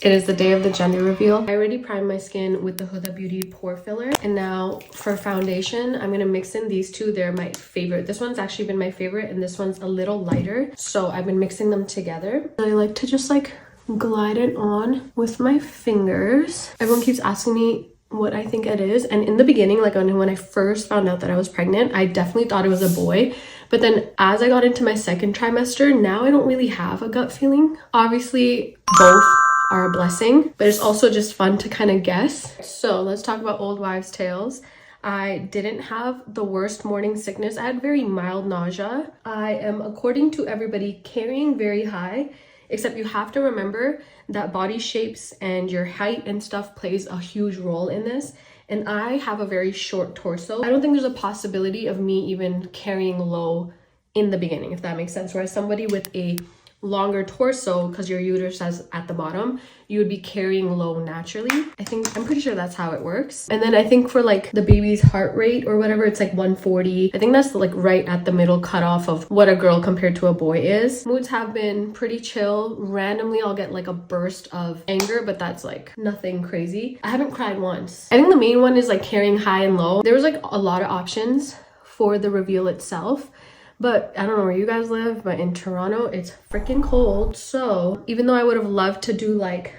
It is the day of the gender reveal. I already primed my skin with the Huda Beauty pore filler. And now for foundation, I'm going to mix in these two. They're my favorite. This one's actually been my favorite and this one's a little lighter. So I've been mixing them together. I like to just like glide it on with my fingers. Everyone keeps asking me what I think it is. And in the beginning, like when I first found out that I was pregnant, I definitely thought it was a boy. But then as I got into my second trimester, now I don't really have a gut feeling. Obviously, both are a blessing, but it's also just fun to kind of guess. So let's talk about old wives' tales. I didn't have the worst morning sickness. I had very mild nausea. I am, according to everybody, carrying very high, except you have to remember that body shapes and your height and stuff plays a huge role in this. And I have a very short torso. I don't think there's a possibility of me even carrying low in the beginning, if that makes sense. Whereas somebody with a longer torso, because your uterus is at the bottom, you would be carrying low naturally. I'm pretty sure that's how it works. And then I think for like the baby's heart rate or whatever, it's like 140. I think that's like right at the middle cutoff of what a girl compared to a boy is. Moods have been pretty chill. Randomly I'll get like a burst of anger, but that's like nothing crazy. I haven't cried once. I think the main one is like carrying high and low. There was like a lot of options for the reveal itself. But I don't know where you guys live, but in Toronto, it's freaking cold. So even though I would have loved to do like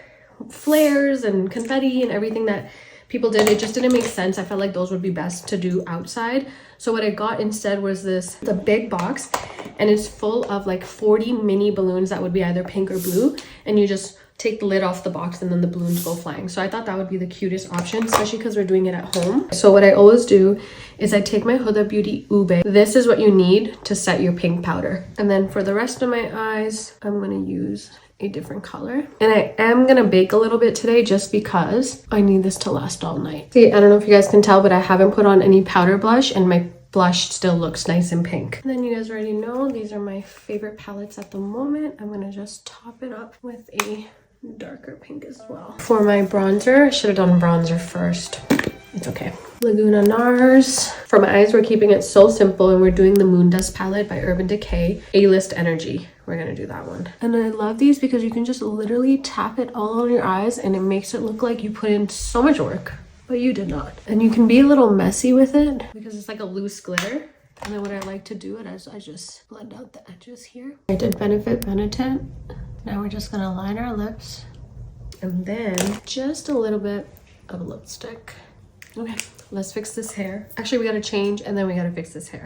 flares and confetti and everything that people did, it just didn't make sense. I felt like those would be best to do outside. So what I got instead was the big box, and it's full of like 40 mini balloons that would be either pink or blue. And you just take the lid off the box and then the balloons go flying. So I thought that would be the cutest option, especially because we're doing it at home. So what I always do is I take my Huda Beauty Ube. This is what you need to set your pink powder. And then for the rest of my eyes, I'm gonna use a different color. And I am gonna bake a little bit today just because I need this to last all night. See, I don't know if you guys can tell, but I haven't put on any powder blush and my blush still looks nice and pink. And then you guys already know, these are my favorite palettes at the moment. I'm gonna just top it up with a darker pink as well. For my bronzer, I should have done bronzer first. It's okay. Laguna NARS. For my eyes, we're keeping it so simple and we're doing the Moon Dust palette by Urban Decay. A-List Energy. We're gonna do that one. And I love these because you can just literally tap it all on your eyes and it makes it look like you put in so much work, but you did not. And you can be a little messy with it because it's like a loose glitter. And then what I like to do it is I just blend out the edges here. I did Benefit Benetint. Now we're just gonna line our lips and then just a little bit of lipstick. Okay, let's fix this hair. Actually, we gotta change and then we gotta fix this hair.